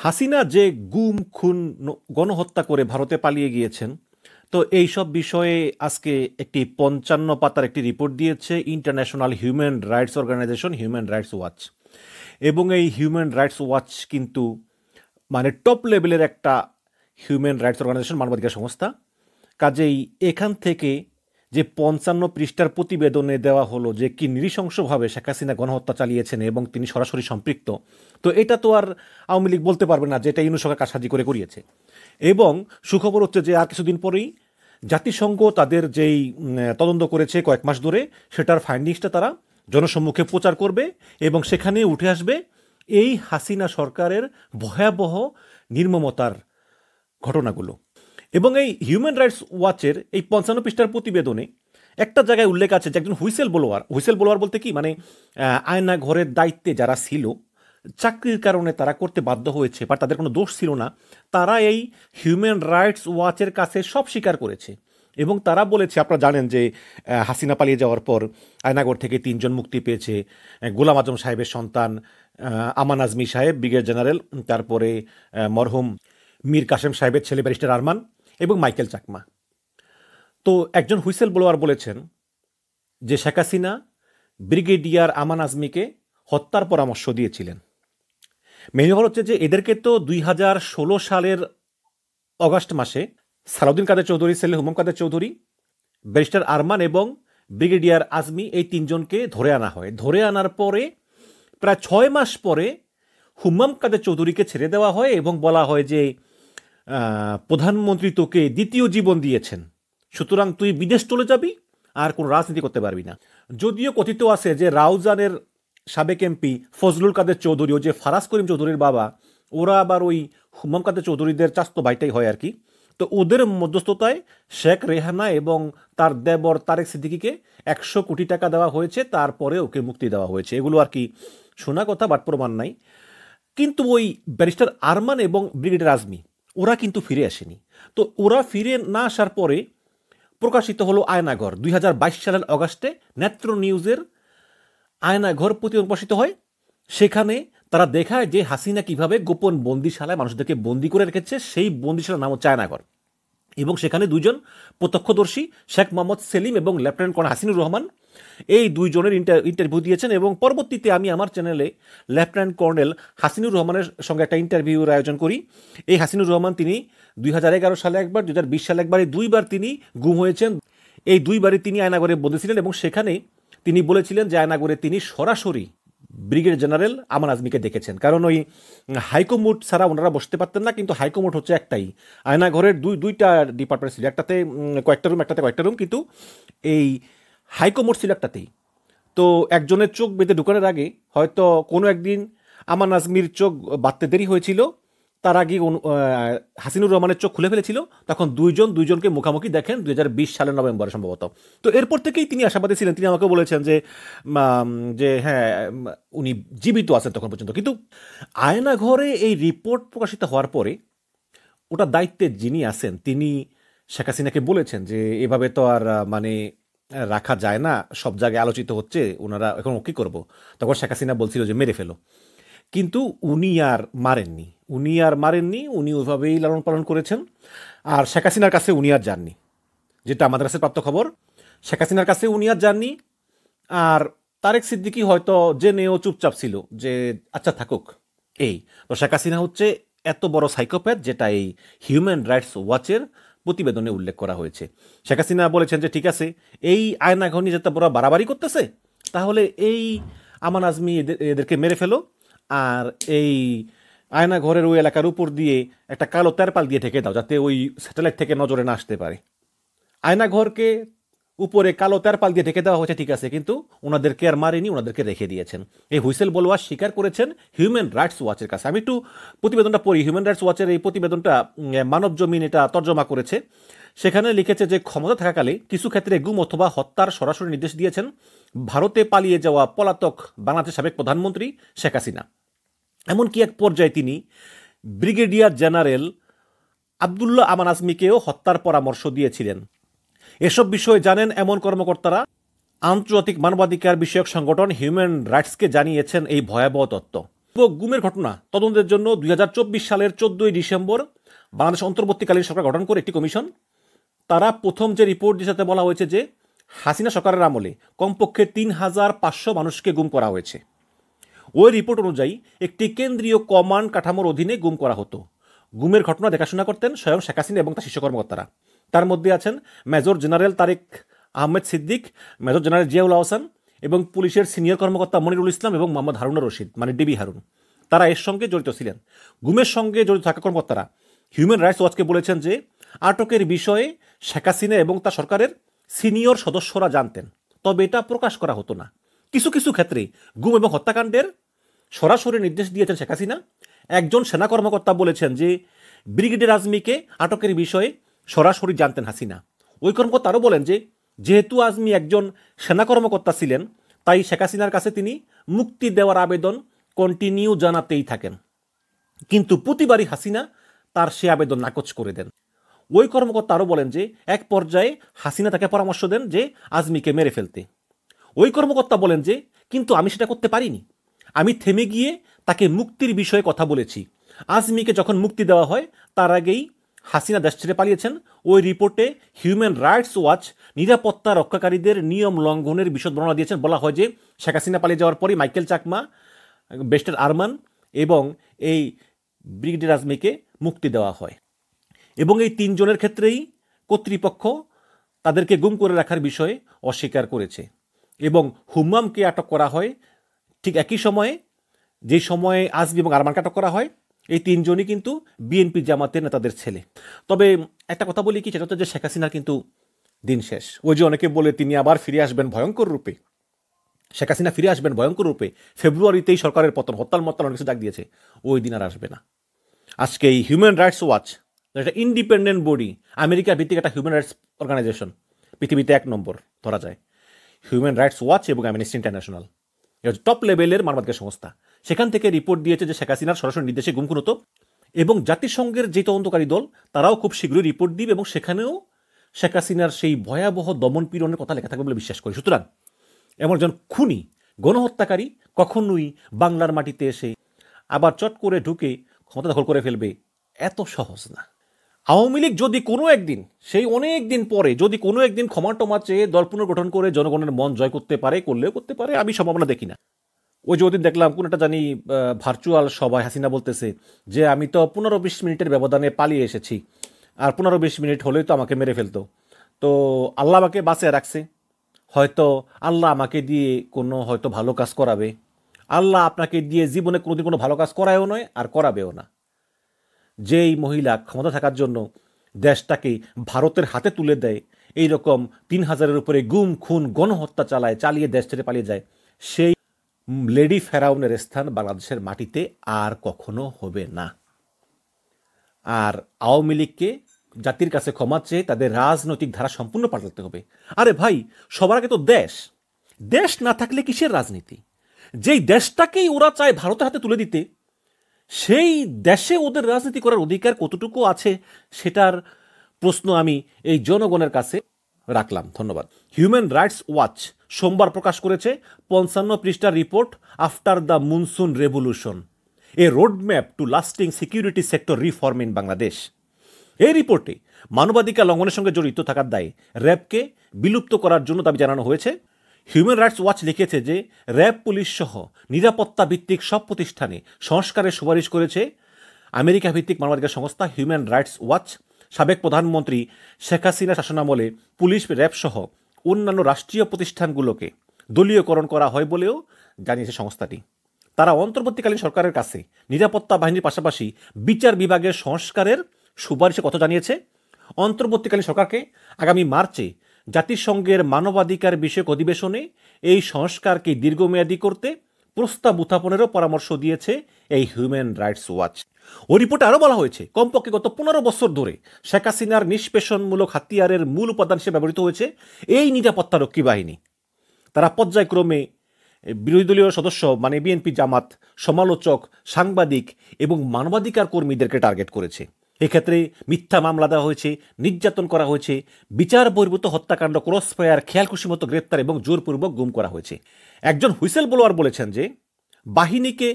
হাসিনা যে গুম খুন গণহত্যা করে ভারতে পালিয়ে গিয়েছেন, তো এই সব বিষয়ে আজকে একটি ৫৫ পাতার একটি রিপোর্ট দিয়েছে international human rights organization human rights watch. এবং এই হিউম্যান রাইটস ওয়াচ কিন্তু মানে টপ লেভেলের একটা হিউম্যান রাইটস অর্গানাইজেশন, মানবাধিকার সংস্থা। কাজেই এখান থেকে যে ৫৫ পৃষ্ঠার প্রতিবেদনে দেওয়া হলো যে কি নৃশংসভাবে শেখ হাসিনা গণহত্যা চালিয়েছেন এবং তিনি সরাসরি সম্পৃক্ত, তো এটা তো আর আওয়ামী লীগ বলতে পারবে না যে এটা ইউনূস সরকার কারসাজি করে করিয়েছে। এবং সুখবর হচ্ছে যে আর কিছুদিন পরেই জাতিসংঘ তাদের যেই তদন্ত করেছে কয়েক মাস ধরে, সেটার ফাইন্ডিংসটা তারা জনসম্মুখে প্রচার করবে এবং সেখানে উঠে আসবে এই হাসিনা সরকারের ভয়াবহ নির্মমতার ঘটনাগুলো। এবং এই হিউম্যান রাইটস ওয়াচের এই ৫৫ পৃষ্ঠার প্রতিবেদনে একটা জায়গায় উল্লেখ আছে যে একজন হুইসেল ব্লোয়ার বলতে কি মানে আয়না ঘরের দায়িত্বে যারা ছিল, চাকরির কারণে তারা করতে বাধ্য হয়েছে বা তাদের কোনো দোষ ছিল না, তারা এই হিউম্যান রাইটস ওয়াচের কাছে সব স্বীকার করেছে। এবং তারা বলেছে, আপনারা জানেন যে হাসিনা পালিয়ে যাওয়ার পর আয়নাগর থেকে ৩ জন মুক্তি পেয়েছে। গোলাম আজম সাহেবের সন্তান আমান আজমি সাহেব, ব্রিগেডিয়ার জেনারেল, তারপরে মরহুম মীর কাসেম সাহেবের ছেলে ব্যারিস্টার আরমান এবং মাইকেল চাকমা। তো একজন হুইসেল ব্লোয়ার বলেছেন যে শেখ হাসিনা ব্রিগেডিয়ার আমান আজমিকে হত্যার পরামর্শ দিয়েছিলেন। মেন ব্যাপার হচ্ছে যে এদেরকে তো ২০১৬ সালের অগাস্ট মাসে সালাউদ্দিন কাদের চৌধুরী ছেলে হুমাম কাদের চৌধুরী, ব্যারিস্টার আরমান এবং ব্রিগেডিয়ার আজমি, এই ৩ জনকে ধরে আনা হয়। ধরে আনার পরে প্রায় ৬ মাস পরে হুমাম কাদের চৌধুরীকে ছেড়ে দেওয়া হয় এবং বলা হয় যে প্রধানমন্ত্রী তোকে দ্বিতীয় জীবন দিয়েছেন, সুতরাং তুই বিদেশ চলে যাবি, আর কোনো রাজনীতি করতে পারবি না। যদিও কথিত আছে যে রাউজানের সাবেক এমপি ফজলুল কাদের চৌধুরী, ও যে ফারাজ করিম চৌধুরীর বাবা, ওরা আবার ওই হুমাম কাদের চৌধুরীদের চাস্তো ভাইটাই হয় আর কি। তো ওদের মধ্যস্থতায় শেখ রেহানা এবং তার দেবর তারেক সিদ্দিকীকে ১০০ কোটি টাকা দেওয়া হয়েছে, তারপরে ওকে মুক্তি দেওয়া হয়েছে। এগুলো আর কি শোনা কথা, বাট প্রমাণ নাই। কিন্তু ওই ব্যারিস্টার আরমান এবং ব্রিগেডিয়ার আজমি ওরা কিন্তু ফিরে আসেনি। তো ওরা ফিরে না আসার পরে প্রকাশিত হলো আয়নাঘর। ২০২২ সালের অগাস্টে নেত্র নিউজের আয়নাঘর প্রতিবেদন প্রকাশিত হয়। সেখানে তারা দেখায় যে হাসিনা কিভাবে গোপন বন্দিশালায় মানুষদেরকে বন্দি করে রেখেছে, সেই বন্দিশালার নাম হচ্ছে আয়নাঘর। এবং সেখানে ২ জন প্রত্যক্ষদর্শী, শেখ মোহাম্মদ সেলিম এবং লেফটেন্যান্ট কর্নেল হাসিনুর রহমান, এই ২ জনের ইন্টারভিউ দিয়েছেন। এবং পরবর্তীতে আমি আমার চ্যানেলে লেফটেন্যান্ট কর্নেল হাসিনুর রহমানের সঙ্গে একটা ইন্টারভিউর আয়োজন করি। এই হাসিনুর রহমান তিনি ২০১১ সালে একবার, ২০২০ সালে একবার, এই ২বার তিনি গুম হয়েছেন। এই ২বারই তিনি আয়নাঘরে বন্দী ছিলেন এবং সেখানে তিনি বলেছিলেন যে আয়নাঘরে তিনি সরাসরি ব্রিগেডিয়ার জেনারেল আমান আজমিকে দেখেছেন, কারণ ওই হাইকোমোড ছাড়া ওনারা বসতে পারতেন না। কিন্তু হাইকোমোড হচ্ছে একটাই, আয়নাঘরের দুইটা ডিপার্টমেন্ট ছিল, একটাতে কয়েকটা রুম, একটাতে কয়েকটা রুম, কিন্তু এই হাইকোমোড ছিল একটাতেই। তো একজনের চোখ বেঁধে ঢুকানোর আগে হয়তো কোনো একদিন আমান আজমির চোখ বাঁধতে দেরি হয়েছিল, তার আগে হাসিনুর রহমানের চোখ খুলে ফেলেছিল। তখন ২জনকে মুখামুখি দেখেন ২০২০ সালের নভেম্বরে সম্ভবত। তো এরপর থেকেই তিনি আশাবাদী ছিলেন। তিনি আমাকে বলেছেন যে হ্যাঁ, উনি জীবিত আছেন তখন পর্যন্ত। কিন্তু আয়নাঘরে এই রিপোর্ট প্রকাশিত হওয়ার পরে ওটা দায়িত্বে যিনি আছেন তিনি শেখ হাসিনাকে বলেছেন যে এভাবে তো আর মানে রাখা যায় না, সব জায়গায় আলোচিত হচ্ছে, ওনারা এখন কী করবো। তখন শেখ হাসিনা বলছিল যে মেরে ফেলো। কিন্তু উনি আর মারেননি, উনি ওইভাবেই লালন পালন করেছেন। আর শেখ হাসিনার কাছে উনি আর যাননি, যেটা আমাদের কাছে প্রাপ্ত খবর। শেখ হাসিনার কাছে উনি আর যাননি। আর তারেক সিদ্দিকী হয়তো জেনেও চুপচাপ ছিল যে আচ্ছা থাকুক। এই তো শেখ হাসিনা হচ্ছে এত বড় সাইকোপ্যাথ, যেটা এই হিউম্যান রাইটস ওয়াচের প্রতিবেদনে উল্লেখ করা হয়েছে। শেখ হাসিনা বলেছেন যে ঠিক আছে, এই আয়নাঘর নিয়ে যেটা বড় বাড়াবাড়ি করতেছে, তাহলে এই আমান আজমি এদেরকে মেরে ফেলো, আর এই আয়নাঘরের ওই এলাকার উপর দিয়ে একটা কালো তেরপাল দিয়ে ঢেকে দাও, যাতে ওই স্যাটেলাইট থেকে নজরে না আসতে পারে। আয়নাঘরকে উপরে কালো তেরপাল দিয়ে ঢেকে দেওয়া হয়েছে, ঠিক আছে, কিন্তু ওনাদেরকে আর মারেনি, ওনাদেরকে রেখে দিয়েছেন। এই হুইসেল ব্লোয়ার স্বীকার করেছেন হিউম্যান রাইটস ওয়াচের কাছে। আমি একটু প্রতিবেদনটা পড়ি। হিউম্যান রাইটস ওয়াচের এই প্রতিবেদনটা মানব জমিন এটা তর্জমা করেছে। সেখানে লিখেছে যে ক্ষমতা থাকাকালে কিছু ক্ষেত্রে গুম অথবা হত্যার সরাসরি নির্দেশ দিয়েছেন ভারতে পালিয়ে যাওয়া পলাতক বাংলাদেশের সাবেক প্রধানমন্ত্রী শেখ হাসিনা। এমনকি এক পর্যায়ে তিনি ব্রিগেডিয়ার জেনারেল আবদুল্লাহ আমান আজমিকেও হত্যার পরামর্শ দিয়েছিলেন। এসব বিষয়ে জানেন এমন কর্মকর্তারা আন্তর্জাতিক মানবাধিকার বিষয়ক সংগঠন হিউম্যান রাইটসকে জানিয়েছেন এই ভয়াবহ তথ্য। গুমের ঘটনা তদন্তের জন্য 2024 সালের 14 ডিসেম্বর বাংলাদেশ অন্তর্বর্তীকালীন সরকার গঠন করে একটি কমিশন। তারা প্রথম যে রিপোর্ট যেটাতে বলা হয়েছে যে হাসিনা সরকারের আমলে কমপক্ষে 3500 মানুষকে গুম করা হয়েছে। ওই রিপোর্ট অনুযায়ী একটি কেন্দ্রীয় কমান্ড কাঠামোর অধীনে গুম করা হতো। গুমের ঘটনা দেখাশোনা করতেন স্বয়ং শেখ হাসিনা এবং তার শীর্ষ কর্মকর্তারা। তার মধ্যে আছেন major general Tarek Ahmed Siddique, major general Ziaul Ahsan এবং পুলিশের সিনিয়র কর্মকর্তা মনিরুল ইসলাম এবং মোহাম্মদ হারুন রশিদ মানে ডিবি হারুন। তারা এর সঙ্গে জড়িত ছিলেন। গুমের সঙ্গে জড়িত থাকা কর্মকর্তারা হিউম্যান রাইটস ওয়াচকে বলেছেন যে আটকের বিষয়ে শেখ হাসিনা এবং তার সরকারের সিনিয়র সদস্যরা জানতেন, তবে এটা প্রকাশ করা হতো না। কিছু কিছু ক্ষেত্রে গুম এবং হত্যাকাণ্ডের সরাসরি নির্দেশ দিয়েছেন শেখ হাসিনা। একজন সেনা কর্মকর্তা বলেছেন যে ব্রিগেডিয়ার আজমিকে আটকের বিষয়ে সরাসরি জানতেন হাসিনা। ওই কর্মকর্তা আরও বলেন যে যেহেতু আজমি একজন সেনা কর্মকর্তা ছিলেন, তাই শেখ হাসিনার কাছে তিনি মুক্তি দেওয়ার আবেদন কন্টিনিউ জানাতেই থাকেন, কিন্তু প্রতিবারই হাসিনা তার সে আবেদন নাকচ করে দেন। ওই কর্মকর্তা আরও বলেন যে এক পর্যায়ে হাসিনা তাকে পরামর্শ দেন যে আজমিকে মেরে ফেলতে। ওই কর্মকর্তা বলেন যে কিন্তু আমি সেটা করতে পারিনি, আমি থেমে গিয়ে তাকে মুক্তির বিষয়ে কথা বলেছি। আজমিকে যখন মুক্তি দেওয়া হয় তার আগেই হাসিনা দেশ ছেড়ে পালিয়েছেন। ওই রিপোর্টে হিউম্যান রাইটস ওয়াচ নিরাপত্তা রক্ষাকারীদের নিয়ম লঙ্ঘনের বিশদ বর্ণনা দিয়েছেন। বলা হয় যে শেখ হাসিনা পালিয়ে যাওয়ার পরই মাইকেল চাকমা, বেস্টার আরমান এবং এই ব্রিগেডিয়ার আজমিকে মুক্তি দেওয়া হয় এবং এই তিনজনের ক্ষেত্রেই কর্তৃপক্ষ তাদেরকে গুম করে রাখার বিষয়ে অস্বীকার করেছে এবং হুম্মামকে আটক করা হয় ঠিক একই সময়ে যে সময়ে আজমি এবং আরমানকে আটক করা হয়। এই তিনজনই কিন্তু বিএনপি জামাতের নেতাদের ছেলে। তবে একটা কথা বলি কি, সেটা হচ্ছে যে শেখ হাসিনার কিন্তু দিন শেষ। ওই যে অনেকে বলে তিনি আবার ফিরে আসবেন ভয়ঙ্কর রূপে, শেখ হাসিনা ফিরে আসবেন ভয়ঙ্কর রূপে, ফেব্রুয়ারিতেই সরকারের পতন, হরতাল মরতাল অনেক কিছু ডাক দিয়েছে, ওই দিন আর আসবে না। আজকে এই হিউম্যান রাইটস ওয়াচ একটা ইন্ডিপেন্ডেন্ট বডি, আমেরিকা ভিত্তিক একটা হিউম্যান রাইটস অর্গানাইজেশন, পৃথিবীতে 1 নম্বর ধরা যায় হিউম্যান রাইটস ওয়াচ এবং অ্যামনেস্টি ইন্টারন্যাশনাল, টপ লেভেলের মানবাধিকার সংস্থা। সেখান থেকে রিপোর্ট দিয়েছে যে শেখ হাসিনার সরাসরি নির্দেশে গুম খুন হতো এবং জাতিসংঘের যে তদন্তকারী দল তারাও খুব শীঘ্রই রিপোর্ট দিবে এবং সেখানেও শেখ হাসিনার সেই ভয়াবহ দমন পীড়নের কথা লেখা থাকবে বলে বিশ্বাস করি। সুতরাং এমন একজন খুনি গণহত্যাকারী কখনোই বাংলার মাটিতে এসে আবার চট করে ঢুকে ক্ষমতা দখল করে ফেলবে, এত সহজ না। আওয়ামী লীগ যদি কোনো একদিন, সেই অনেক দিন পরে যদি কোনো একদিন ক্ষমা টমা চেয়ে দল পুনর্গঠন করে জনগণের মন জয় করতে পারে, করলেও করতে পারে, আমি সম্ভাবনা দেখি না। ওই যে ওদিন দেখলাম কোন একটা জানি ভার্চুয়াল সভায় হাসিনা বলতেছে যে আমি তো 15-20 মিনিটের ব্যবধানে পালিয়ে এসেছি, আর 15-20 মিনিট হলেই তো আমাকে মেরে ফেলতো, তো আল্লাহ আমাকে বাঁচিয়ে রাখছে, হয়তো আল্লাহ আমাকে দিয়ে কোনো হয়তো ভালো কাজ করাবে। আল্লাহ আপনাকে দিয়ে জীবনে কোনোদিন কোনো ভালো কাজ করায়ও নয় আর করাবেও না। যেই মহিলা ক্ষমতা থাকার জন্য দেশটাকে ভারতের হাতে তুলে দেয়, এই রকম 3000-এর উপরে গুম খুন গণহত্যা চালিয়ে দেশ ছেড়ে পালিয়ে যায়, সেই লেডি ফেরাউনের স্থান বাংলাদেশের মাটিতে আর কখনো হবে না। আর আওয়ামী লীগকে জাতির কাছে ক্ষমা চেয়ে তাদের রাজনৈতিক ধারা সম্পূর্ণ পাল্টাতে হবে। আরে ভাই, সবার আগে তো দেশ, দেশ না থাকলে কিসের রাজনীতি? যেই দেশটাকেই ওরা চায় ভারতের হাতে তুলে দিতে, সেই দেশে ওদের রাজনীতি করার অধিকার কতটুকু আছে সেটার প্রশ্ন আমি এই জনগণের কাছে রাখলাম। ধন্যবাদ। হিউম্যান রাইটস ওয়াচ সোমবার প্রকাশ করেছে 55 পৃষ্ঠার report after the monsoon revolution, a roadmap to lasting security sector reform in Bangladesh. এই রিপোর্টে মানবাধিকার লঙ্ঘনের সঙ্গে জড়িত থাকার দায়ে র্যাবকে বিলুপ্ত করার জন্য দাবি জানানো হয়েছে। হিউম্যান রাইটস ওয়াচ লিখেছে যে র্যাব, পুলিশ সহ নিরাপত্তা ভিত্তিক সব প্রতিষ্ঠানে সংস্কারের সুপারিশ করেছে আমেরিকা ভিত্তিক মানবাধিকার সংস্থা হিউম্যান রাইটস ওয়াচ। সাবেক প্রধানমন্ত্রী শেখ হাসিনা শাসনামলে পুলিশ, র্যাব সহ অন্যান্য রাষ্ট্রীয় প্রতিষ্ঠানগুলোকে দলীয়করণ করা হয় বলেও জানিয়েছে সংস্থাটি। তারা অন্তর্বর্তীকালীন সরকারের কাছে নিরাপত্তা বাহিনীর পাশাপাশি বিচার বিভাগের সংস্কারের সুপারিশের কথা জানিয়েছে। অন্তর্বর্তীকালীন সরকারকে আগামী মার্চে জাতিসংঘের মানবাধিকার বিষয়ক অধিবেশনে এই সংস্কারকে দীর্ঘমেয়াদী করতে প্রস্তাব উত্থাপনেরও পরামর্শ দিয়েছে এই হিউম্যান রাইটস ওয়াচ। ওই রিপোর্টে আরও বলা হয়েছে কমপক্ষে গত 15 বছর ধরে শেখ হাসিনার নিষ্পেষণমূলক হাতিয়ারের মূল উপাদান হিসেবে ব্যবহৃত হয়েছে এই নিরাপত্তারক্ষী বাহিনী। তারা পর্যায়ক্রমে বিরোধী দলীয় সদস্য মানে বিএনপি, জামাত, সমালোচক, সাংবাদিক এবং মানবাধিকার কর্মীদেরকে টার্গেট করেছে। এক্ষেত্রে মিথ্যা মামলা দেওয়া হয়েছে, নির্যাতন করা হয়েছে, বিচার বহির্ভূত হত্যাকাণ্ড, ক্রসফায়ার, খেয়ালখুশি মতো গ্রেপ্তার এবং জোরপূর্বক গুম করা হয়েছে। একজন হুইসেল ব্লোয়ার বলেছেন যে বাহিনীকে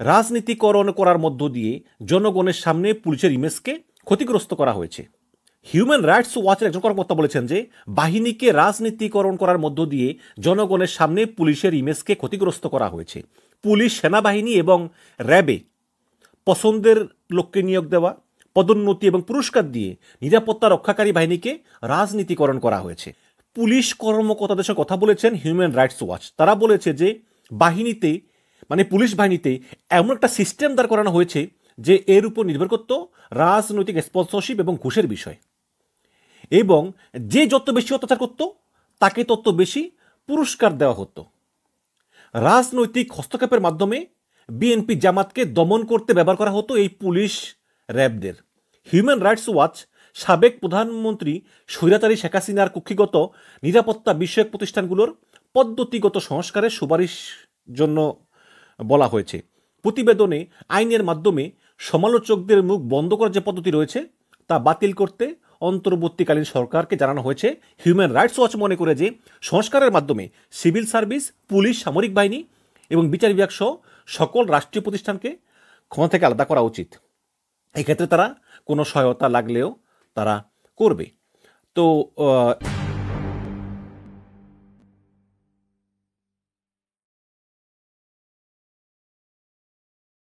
রাজনীতিকরণ করার মধ্য দিয়ে জনগণের সামনে পুলিশের ইমেজকে ক্ষতিগ্রস্ত করা হয়েছে। হিউম্যান রাইটস ওয়াচের একজন কর্মকর্তা বলেছেন যে বাহিনীকে রাজনীতিকরণ করার মধ্য দিয়ে জনগণের সামনে পুলিশের ইমেজকে ক্ষতিগ্রস্ত করা হয়েছে। পুলিশ, সেনাবাহিনী এবং র্যাবে পছন্দের লোককে নিয়োগ দেওয়া, পদোন্নতি এবং পুরস্কার দিয়ে নিরাপত্তা রক্ষাকারী বাহিনীকে রাজনীতিকরণ করা হয়েছে। পুলিশ কর্মকর্তাদের সঙ্গে কথা বলেছেন হিউম্যান রাইটস ওয়াচ। তারা বলেছে যে বাহিনীতে, মানে পুলিশ বাহিনীতে এমন একটা সিস্টেম দাঁড় করানো হয়েছে যে এর উপর নির্ভর করত রাজনৈতিক স্পন্সরশিপ এবং ঘুষের বিষয়, এবং যে যত বেশি অত্যাচার করত তাকে তত বেশি পুরস্কার দেওয়া হতো। রাজনৈতিক হস্তক্ষেপের মাধ্যমে বিএনপি জামাতকে দমন করতে ব্যবহার করা হতো এই পুলিশ র্যাবদের। হিউম্যান রাইটস ওয়াচ সাবেক প্রধানমন্ত্রী স্বৈরাচারী শেখ হাসিনার কক্ষিগত নিরাপত্তা বিষয়ক প্রতিষ্ঠানগুলোর পদ্ধতিগত সংস্কারের সুপারিশ জন্য বলা হয়েছে। প্রতিবেদনে আইনের মাধ্যমে সমালোচকদের মুখ বন্ধ করার যে পদ্ধতি রয়েছে তা বাতিল করতে অন্তর্বর্তীকালীন সরকারকে জানানো হয়েছে। হিউম্যান রাইটস ওয়াচ মনে করে যে সংস্কারের মাধ্যমে সিভিল সার্ভিস, পুলিশ, সামরিক বাহিনী এবং বিচার বিভাগ সহ সকল রাষ্ট্রীয় প্রতিষ্ঠানকে ক্ষমতা থেকে আলাদা করা উচিত। এক্ষেত্রে তারা কোনো সহায়তা লাগলেও তারা করবে। তো